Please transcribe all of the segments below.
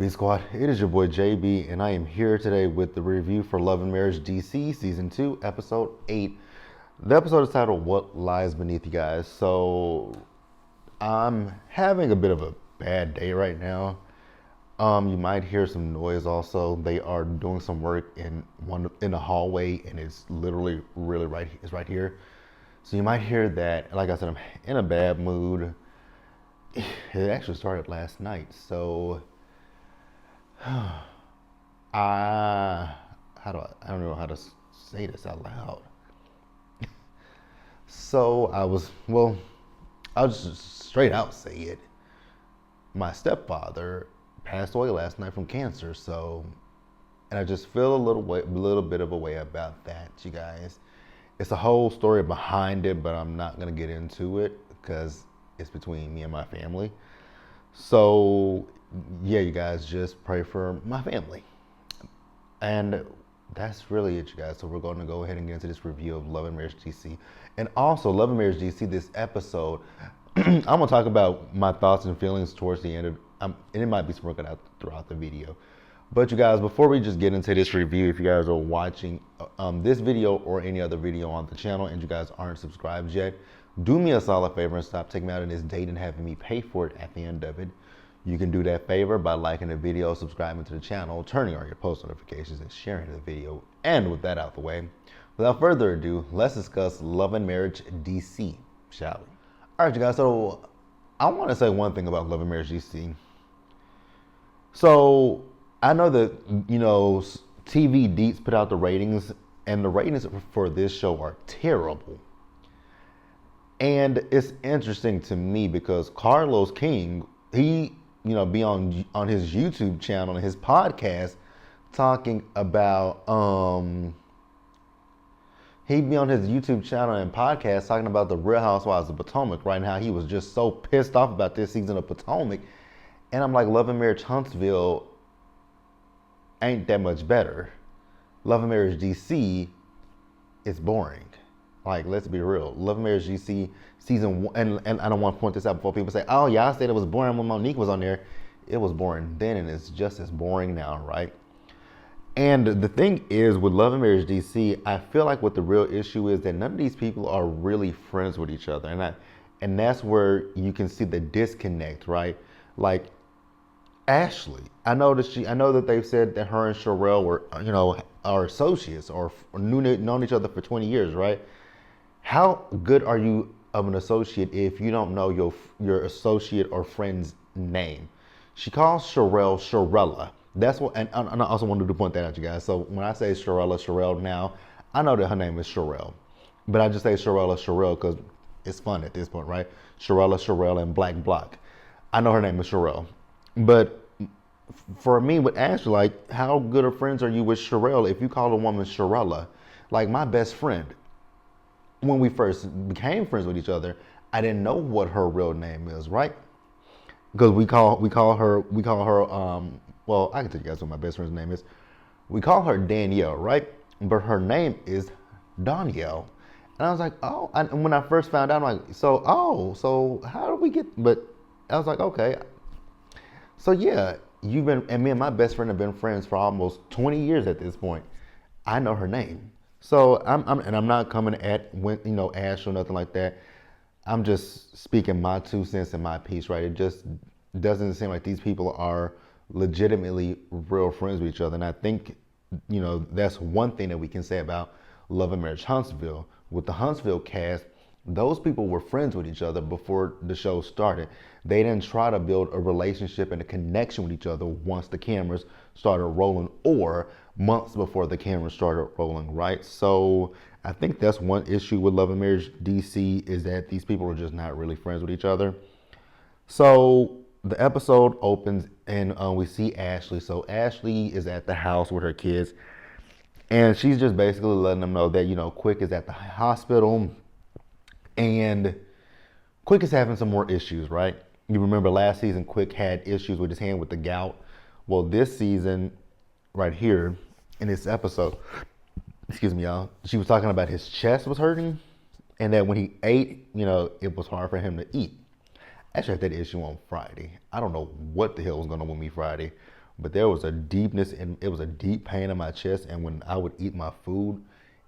B Squad, it is your boy JB, and I am here today with the review for Love and Marriage DC Season 2, Episode 8. The episode is titled What Lies Beneath, you guys. So, I'm having a bit of a bad day right now. You might hear some noise also. They are doing some work in the hallway, and it's literally really right here. So you might hear that. Like I said, I'm in a bad mood. It actually started last night, so I don't know how to say this out loud. So I'll just straight out say it. My stepfather passed away last night from cancer, and I just feel a little bit of a way about that, you guys. It's a whole story behind it, but I'm not gonna get into it because it's between me and my family. So yeah, you guys, just pray for my family. And that's really it, you guys. So we're going to go ahead and get into this review of Love and Marriage DC. And also, Love and Marriage DC, this episode, I'm going to talk about my thoughts and feelings towards the end of, and it might be sprinkled out throughout the video. But you guys, before we just get into this review, if you guys are watching this video or any other video on the channel and you guys aren't subscribed yet, do me a solid favor and stop taking me out on this date and having me pay for it at the end of it. You can do that favor by liking the video, subscribing to the channel, turning on your post notifications, and sharing the video. And with that out the way, without further ado, let's discuss Love and Marriage DC, shall we? All right, you guys, so I want to say one thing about Love and Marriage DC. So I know that, TV Deets put out the ratings, and the ratings for this show are terrible. And it's interesting to me because Carlos King, he be on his YouTube channel and his podcast talking about he'd be on his YouTube channel and podcast talking about the Real Housewives of Potomac right now. He was just so pissed off about this season of Potomac. And I'm like, Love and Marriage Huntsville ain't that much better. Love and Marriage DC is boring. Like, let's be real. Love and Marriage DC season 1, and I don't want to point this out before people say, oh, yeah, I said it was boring when Monique was on there. It was boring then, and it's just as boring now, right? And the thing is, with Love and Marriage DC, I feel like what the real issue is that none of these people are really friends with each other. And that's where you can see the disconnect, right? Like, Ashley, I know that they've said that her and Sherelle were, are associates or known each other for 20 years, right? How good are you of an associate if you don't know your associate or friend's name? She calls Sherelle Sherella. That's what, and I also wanted to point that out, you guys. So when I say Sherelle now, I know that her name is Sherelle, but I just say Sherelle because it's fun at this point, right? Sherelle, and Black Block. I know her name is Sherelle, but for me with Ashley, like, how good of friends are you with Sherelle if you call a woman Sherella? Like, my best friend, when we first became friends with each other, I didn't know what her real name is, right? Because we call her well, I can tell you guys what my best friend's name is. We call her Danielle, right? But her name is Danielle. And I was like, oh, and when I first found out, I'm like, so how do we get, but I was like, okay. So yeah, me and my best friend have been friends for almost 20 years at this point. I know her name. So I'm not coming at Ash or nothing like that. I'm just speaking my 2 cents and my piece, right? It just doesn't seem like these people are legitimately real friends with each other. And I think, that's one thing that we can say about Love and Marriage Huntsville. With the Huntsville cast, those people were friends with each other before the show started. They didn't try to build a relationship and a connection with each other once the cameras started rolling or months before the cameras started rolling, right? So I think that's one issue with Love and Marriage DC is that these people are just not really friends with each other. So the episode opens and we see Ashley. So Ashley is at the house with her kids and she's just basically letting them know that, Quick is at the hospital. And Quick is having some more issues, right? You remember last season, Quick had issues with his hand with the gout. Well, this season, right here in this episode, excuse me, y'all, she was talking about his chest was hurting and that when he ate, it was hard for him to eat. Actually, I had that issue on Friday. I don't know what the hell was going on with me Friday, but there was a deepness and it was a deep pain in my chest. And when I would eat my food,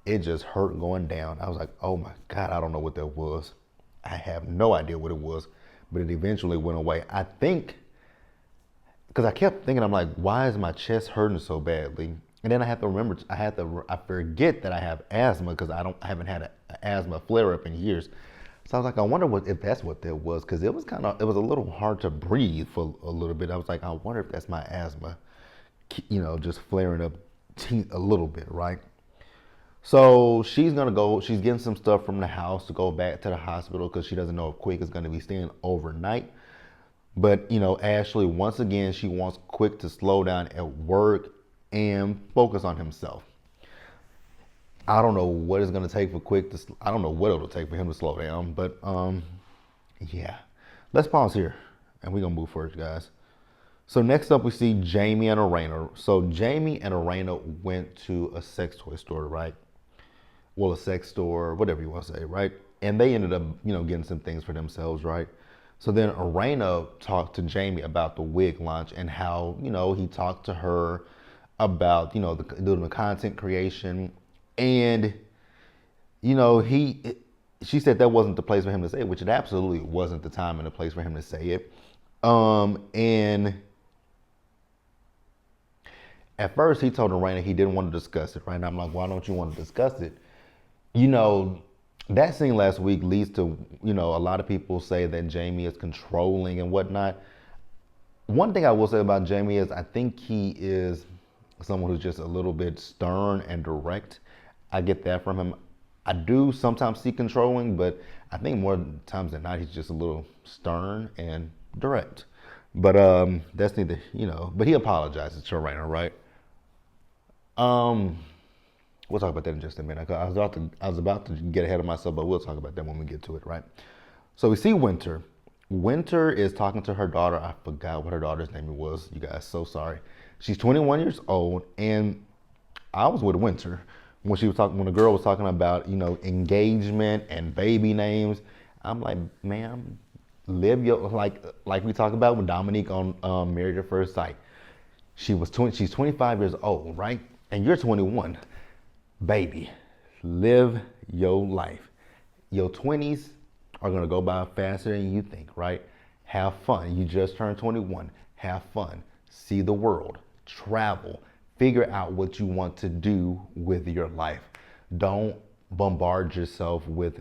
it just hurt going down. I was like, oh my God, I don't know what that was. I have no idea what it was, but it eventually went away. I think, because I kept thinking, I'm like, why is my chest hurting so badly? And then I have to remember, I forget that I have asthma because I haven't had an asthma flare up in years. So I was like, I wonder if that's what that was, because it was a little hard to breathe for a little bit. I was like, I wonder if that's my asthma, just flaring up a little bit, right? So she's getting some stuff from the house to go back to the hospital because she doesn't know if Quick is gonna be staying overnight. But Ashley, once again, she wants Quick to slow down at work and focus on himself. I don't know what it's gonna take for Quick I don't know what it'll take for him to slow down, but yeah. Let's pause here and we're gonna move forward, guys. So next up we see Jamie and Arena. So Jamie and Arena went to a sex toy store, right? Well, a sex store, whatever you want to say, right? And they ended up, getting some things for themselves, right? So then Arena talked to Jamie about the wig launch and how, he talked to her about, doing the content creation. And, she said that wasn't the place for him to say it, which it absolutely wasn't the time and the place for him to say it. And at first he told Arena he didn't want to discuss it, right? And I'm like, why don't you want to discuss it? That scene last week leads to, a lot of people say that Jamie is controlling and whatnot. One thing I will say about Jamie is I think he is someone who's just a little bit stern and direct. I get that from him. I do sometimes see controlling, but I think more times than not, he's just a little stern and direct. But that's neither, but he apologizes to Raina, right? We'll talk about that in just a minute. I was about to get ahead of myself, but we'll talk about that when we get to it, right? So we see Winter. Winter is talking to her daughter. I forgot what her daughter's name was. You guys, so sorry. She's 21 years old, and I was with Winter when when the girl was talking about, engagement and baby names. I'm like, ma'am, live your, like we talked about with Dominique on Married at First Sight. She's 25 years old, right? And you're 21. Baby, live your life. Your 20s are gonna go by faster than you think, right? Have fun. You just turned 21. Have fun. See the world. Travel. Figure out what you want to do with your life. Don't bombard yourself with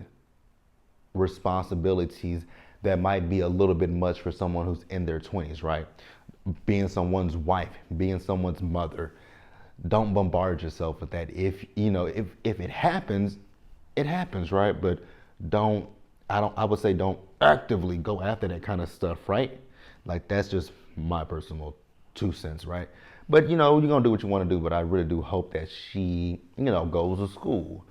responsibilities that might be a little bit much for someone who's in their 20s, right? Being someone's wife, being someone's mother. Don't bombard yourself with that. If it happens, it happens, right? But I would say don't actively go after that kind of stuff, right? Like, that's just my personal 2 cents, right? But you're gonna do what you want to do, but I really do hope that she, goes to school.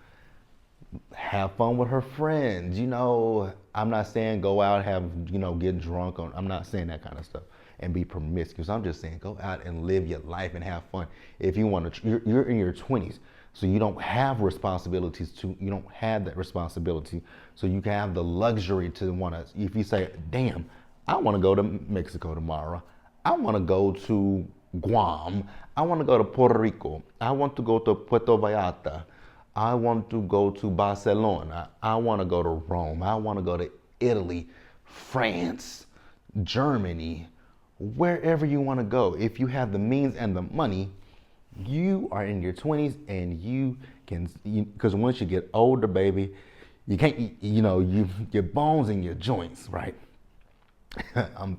Have fun with her friends. I'm not saying go out, get drunk I'm not saying that kind of stuff and be promiscuous. I'm just saying go out and live your life and have fun. If you want to, you're in your 20s, so you don't have responsibilities you don't have that responsibility. So you can have the luxury to if you say, damn, I want to go to Mexico tomorrow. I want to go to Guam. I want to go to Puerto Rico. I want to go to Puerto Vallarta. I want to go to Barcelona. I want to go to Rome. I want to go to Italy, France, Germany, wherever you want to go. If you have the means and the money, you are in your 20s and you can, because once you get older, baby, you can't, your bones and your joints, right? I'm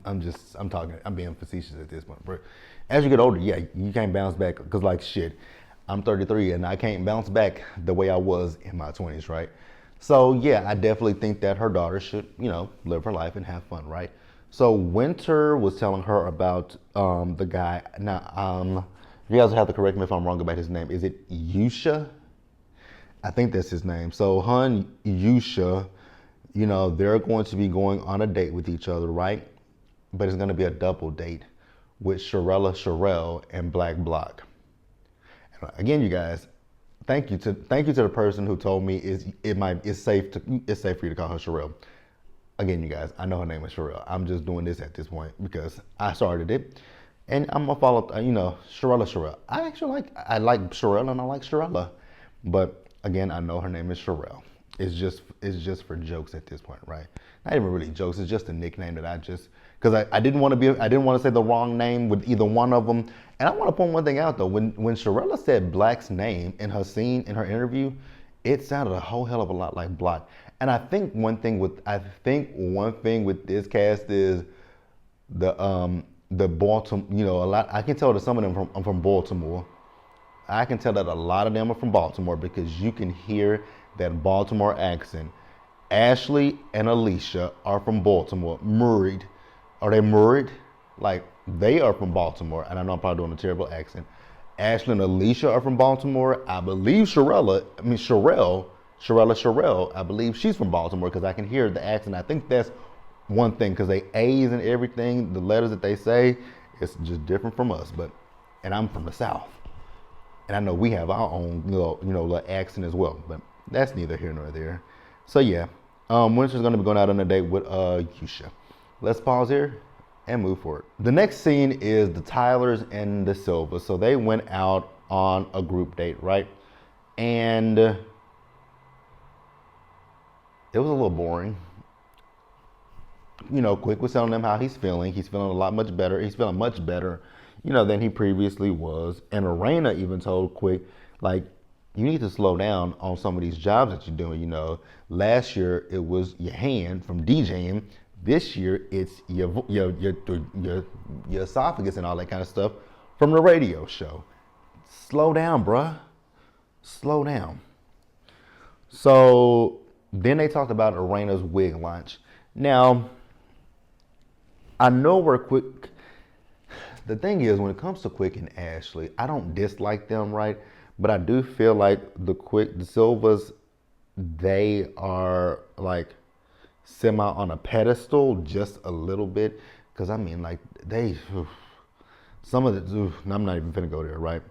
being facetious at this point. But as you get older, yeah, you can't bounce back, because like shit, I'm 33 and I can't bounce back the way I was in my 20s, right? So yeah, I definitely think that her daughter should, live her life and have fun, right? So Winter was telling her about the guy. Now, you guys have to correct me if I'm wrong about his name. Is it Yusha? I think that's his name. So Hun Yusha, they're going to be going on a date with each other, right? But it's going to be a double date with Sherelle and Black Block. Again, you guys, thank you to the person who told me it's safe for you to call her Sherelle. Again, you guys, I know her name is Sherelle. I'm just doing this at this point because I started it, And I'm gonna follow, Sherelle. I like Sherelle and I like Sherella, but again, I know her name is Sherelle. It's just for jokes at this point, right? Not even really jokes. It's just a nickname that because I didn't want to say the wrong name with either one of them. And I want to point one thing out though. When Sherella said Black's name in her scene in her interview, it sounded a whole hell of a lot like Black. And I think one thing with this cast is the Baltimore, a lot. I can tell that some of them are from Baltimore. I can tell that a lot of them are from Baltimore because you can hear that Baltimore accent. Ashley and Alicia are from Baltimore. Murrayed. Are they Murrayed? Like, they are from Baltimore. And I know I'm probably doing a terrible accent. Ashley and Alicia are from Baltimore. I believe Sherelle, I believe she's from Baltimore because I can hear the accent. I think that's one thing because they A's and everything, the letters that they say, it's just different from us. And I'm from the South. And I know we have our own little accent as well, but that's neither here nor there. So yeah, Winter's gonna be going out on a date with Yusha. Let's pause here and move forward. The next scene is the Tylers and the Silvas. So they went out on a group date, right? And it was a little boring. Quick was telling them how he's feeling. He's feeling much better. He's feeling much better, than he previously was. And Arena even told Quick, like, you need to slow down on some of these jobs that you're doing. Last year it was your hand from DJing. This year it's your esophagus and all that kind of stuff from the radio show. Slow down, bruh. Slow down. So then they talked about Arena's wig launch. Now, I know we're Quick. The thing is, when it comes to Quick and Ashley, I don't dislike them, right? But I do feel like the Silvas, they are like semi on a pedestal just a little bit. Because I mean, like some of the, I'm not even finna go there, right?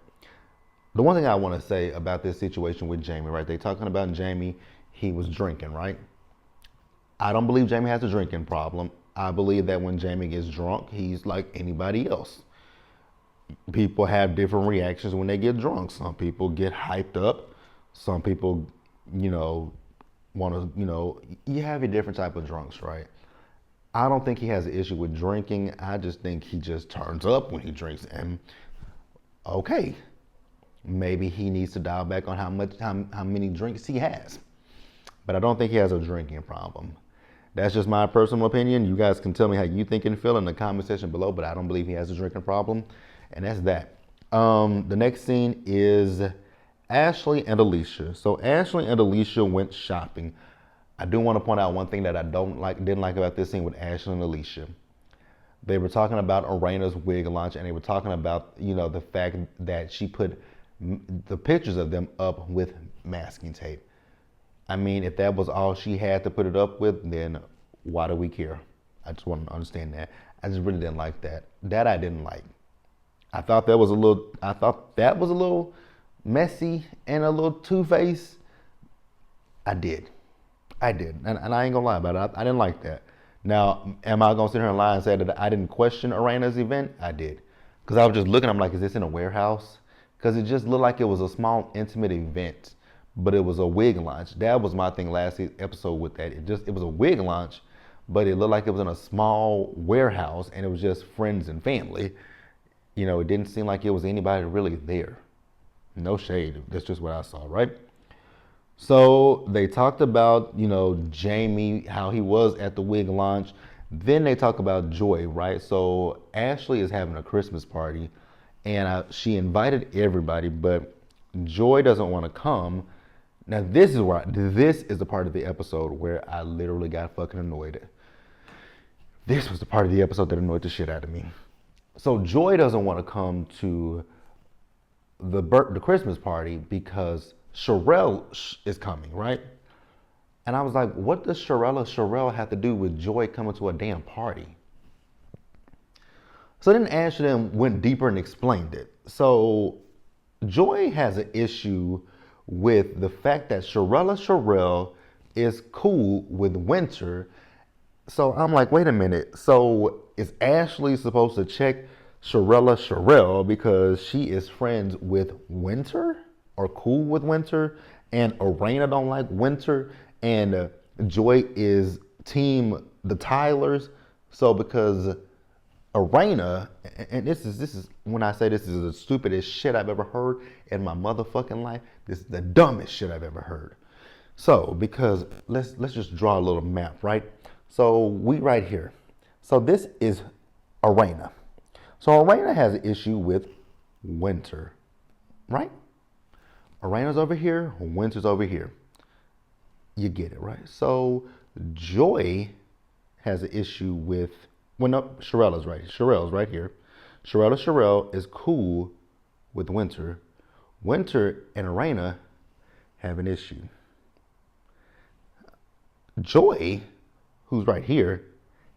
The one thing I want to say about this situation with Jamie, right? They talking about Jamie, he was drinking, right? I don't believe Jamie has a drinking problem. I believe that when Jamie gets drunk, he's like anybody else. People have different reactions when they get drunk. Some people get hyped up. Some people, want to, you have a different type of drunks, right? I don't think he has an issue with drinking. I just think he just turns up when he drinks. And okay, maybe he needs to dial back on how many drinks he has. But I don't think he has a drinking problem. That's just my personal opinion. You guys can tell me how you think and feel in the comment section below, but I don't believe he has a drinking problem. And that's that. The next scene is Ashley and Alicia. So Ashley and Alicia went shopping. I do want to point out one thing that I didn't like about this scene with Ashley and Alicia. They were talking about Arena's wig launch, and they were talking about, the fact that she put the pictures of them up with masking tape. I mean, if that was all she had to put it up with, then why do we care? I just want to understand that. I just really didn't like that. That I didn't like. I thought that was a little messy and a little two-faced. I did. And I ain't gonna lie about it. I didn't like that. Now, am I gonna sit here and lie and say that I didn't question Arena's event? I did. Because I was just looking, I'm like, is this in a warehouse? Because it just looked like it was a small, intimate event. But it was a wig launch. That was my thing last episode with that. It was a wig launch, but it looked like it was in a small warehouse and it was just friends and family. It didn't seem like it was anybody really there. No shade. That's just what I saw, right? So they talked about, Jamie, how he was at the wig launch. Then they talk about Joy, right? So Ashley is having a Christmas party and she invited everybody, but Joy doesn't want to come. Now this is the part of the episode where I literally got fucking annoyed. This was the part of the episode that annoyed the shit out of me. So Joy doesn't want to come to the Christmas party because Sherelle is coming, right? And I was like, what does Sherelle have to do with Joy coming to a damn party? So then Ashley went deeper and explained it. So Joy has an issue with the fact that Sherelle is cool with Winter. So I'm like, wait a minute. So is Ashley supposed to check Sherelle because she is friends with Winter or cool with Winter, and Arena don't like Winter, and Joy is team the Tylers. So because Arena, and this is when I say this is the stupidest shit I've ever heard in my motherfucking life. This is the dumbest shit I've ever heard. So because let's just draw a little map, right? So we right here. So this is Arena. So Arena has an issue with Winter, right? Arena's over here, Winter's over here. You get it, right? So Joy has an issue with, well, no, Sherelle's right here. Sherelle is cool with Winter. Winter and Arena have an issue. Joy, who's right here,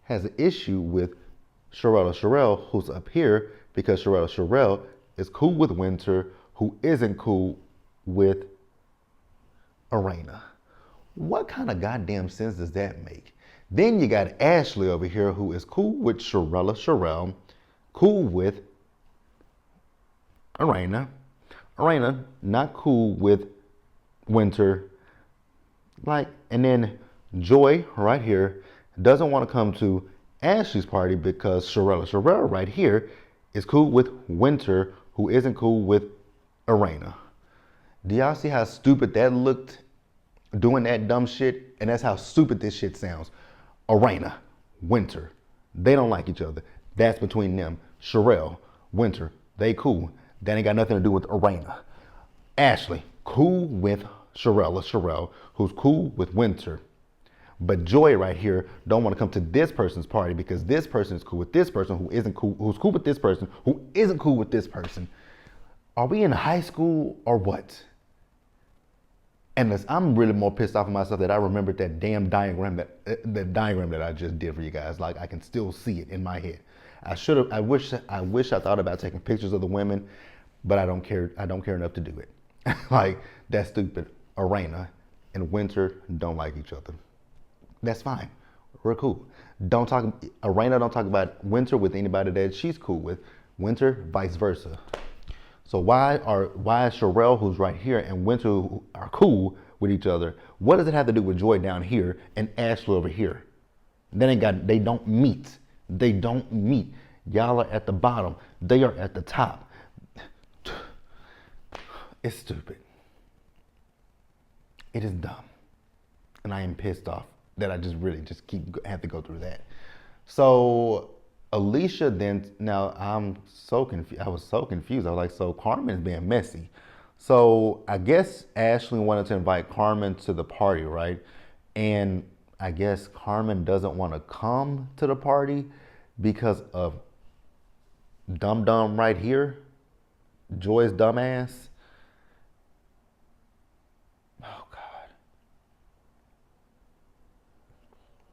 has an issue with Sherelle, who's up here, because Sherelle is cool with Winter, who isn't cool with Arena. What kind of goddamn sense does that make? Then you got Ashley over here, who is cool with Sherelle, cool with Arena, not cool with Winter, like, and then Joy right here doesn't want to come to Ashley's party because Sherelle right here is cool with Winter, who isn't cool with Arena. Do y'all see how stupid that looked doing that dumb shit? And that's how stupid this shit sounds. Arena, Winter, they don't like each other. That's between them. Sherelle, Winter, they cool. That ain't got nothing to do with Arena. Ashley, cool with Sherelle, who's cool with Winter. But Joy right here don't want to come to this person's party because this person is cool with this person who isn't cool, who's cool with this person who isn't cool with this person. Are we in high school or what? And I'm really more pissed off of myself that I remembered that damn diagram that I just did for you guys. Like, I can still see it in my head. I wish I thought about taking pictures of the women, but I don't care enough to do it. Like, that's stupid. Arena and Winter don't like each other. That's fine. We're cool. Arena don't talk about Winter with anybody that she's cool with. Winter, vice versa. So why is Sherelle, who's right here, and Winter are cool with each other? What does it have to do with Joy down here and Ashley over here? They don't meet. They don't meet. Y'all are at the bottom. They are at the top. It's stupid. It is dumb. And I am pissed off that I have to go through that. So Alicia then, now I'm so confused. I was so confused. I was like, so Carmen's being messy. So I guess Ashley wanted to invite Carmen to the party, right? And I guess Carmen doesn't want to come to the party because of dumb right here, Joy's dumbass. Oh God,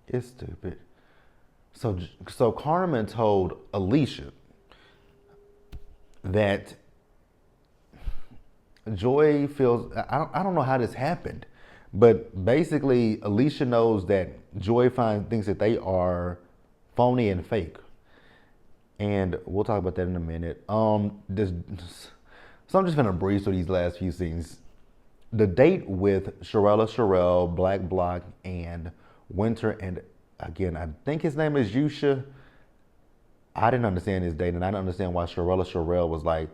it's stupid. So Carmen told Alicia that Joy feels, I don't know how this happened, but basically Alicia knows that Joy thinks that they are phony and fake. And we'll talk about that in a minute. So I'm just gonna breeze through these last few scenes. The date with Sherelle, Black Block, and Winter, and again, I think his name is Yusha. I didn't understand his date, and I didn't understand why Sherelle was like,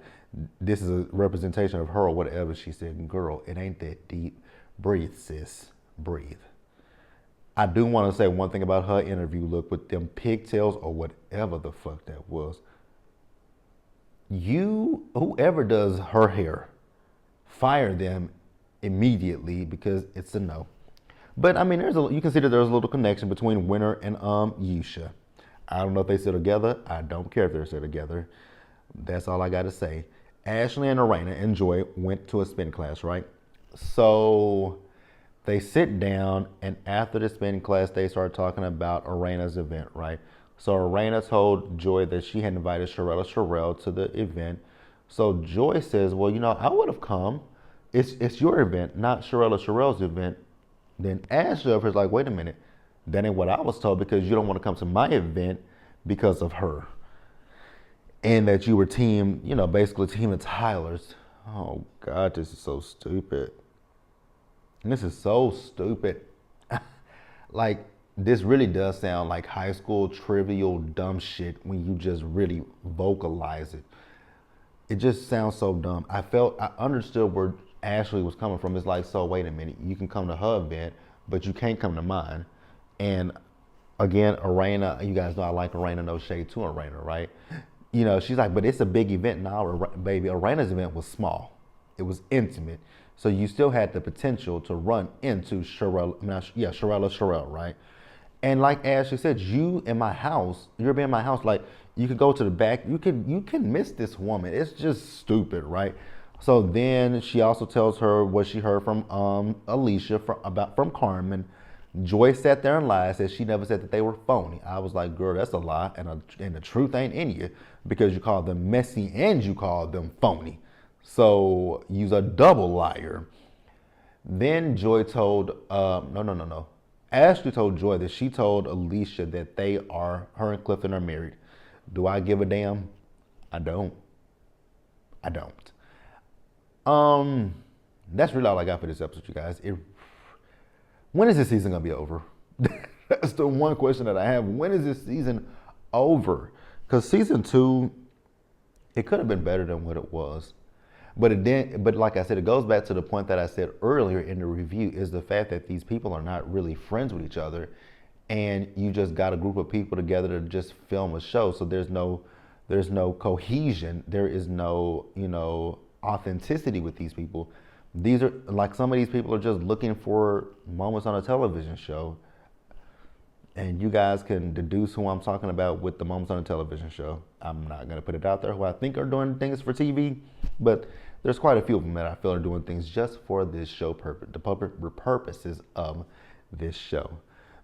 this is a representation of her or whatever. She said, girl, it ain't that deep. Breathe, sis, breathe. I do want to say one thing about her interview look with them pigtails or whatever the fuck that was. Whoever does her hair, fire them immediately because it's a no. But I mean, you can see that there's a little connection between Winter and Yusha. I don't know if they sit together. I don't care if they're still together. That's all I got to say. Ashley and Arena and Joy went to a spin class, right? So they sit down, and after the spin class, they start talking about Arena's event, right? So Arena told Joy that she had invited Sherelle to the event. So Joy says, well, I would have come. It's your event, not Sherelle's event. Then Ashley over is like, wait a minute, that ain't what I was told because you don't want to come to my event because of her. and that you were team, basically team of Tyler's. Oh God, this is so stupid. This is so stupid. Like, this really does sound like high school trivial dumb shit when you just really vocalize it. It just sounds so dumb. I understood where Ashley was coming from. It's like, so wait a minute, you can come to her event, but you can't come to mine. And again, Arena, you guys know I like Arena, no shade to Arena, right? She's like, but it's a big event now, baby. Arena's event was small. It was intimate. So you still had the potential to run into Sherelle, right? And like Ashley said, you're in my house, like you could go to the back, you can miss this woman. It's just stupid, right? So then she also tells her what she heard from Alicia from Carmen. Joy sat there and lied, said she never said that they were phony. I was like, girl, that's a lie, and the truth ain't in you, because you called them messy and you called them phony. So you's a double liar. Then Joy told, no. Ashley told Joy that she told Alicia that her and Clifton are married. Do I give a damn? I don't. That's really all I got for this episode, you guys. When is this season gonna be over? That's the one question that I have. When is this season over? Because season 2, it could have been better than what it was. But like I said, it goes back to the point that I said earlier in the review, is the fact that these people are not really friends with each other, and you just got a group of people together to just film a show. So there's no cohesion. There is no, authenticity with these people. These are like, some of these people are just looking for moments on a television show. And you guys can deduce who I'm talking about with the moments on a television show. I'm not going to put it out there who I think are doing things for TV, but there's quite a few of them that I feel are doing things just for this show the purposes of this show.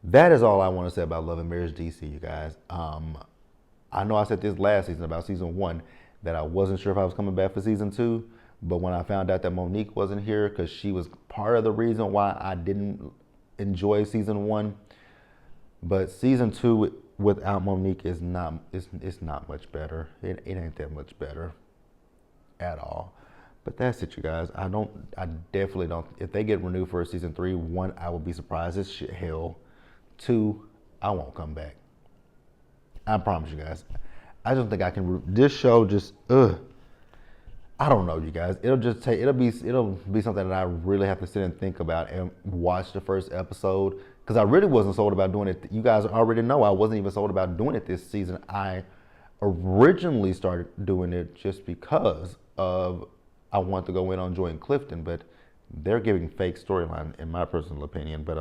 That is all I want to say about Love and Marriage DC, you guys. I know I said this last season about season 1, that I wasn't sure if I was coming back for season 2, but when I found out that Monique wasn't here, because she was part of the reason why I didn't enjoy season 1, but season 2 without Monique is not, it's not much better. It ain't that much better at all. But that's it, you guys. I definitely don't. If they get renewed for a season 3, 1, I will be surprised as shit hell. 2, I won't come back. I promise you guys. I just think I can. This show just I don't know, you guys. It'll be something that I really have to sit and think about and watch the first episode, because I really wasn't sold about doing it. You guys already know I wasn't even sold about doing it this season. I originally started doing it just because of I wanted to go in on Joy and Clifton, but they're giving fake storyline in my personal opinion. But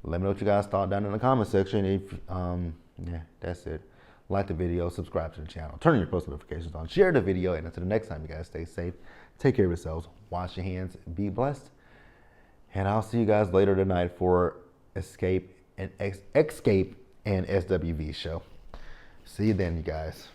let me know what you guys thought down in the comment section. If yeah, that's it. Like the video, subscribe to the channel, turn your post notifications on, share the video, and until the next time, you guys stay safe, take care of yourselves, wash your hands, be blessed, and I'll see you guys later tonight for Escape and SWV show. See you then, you guys.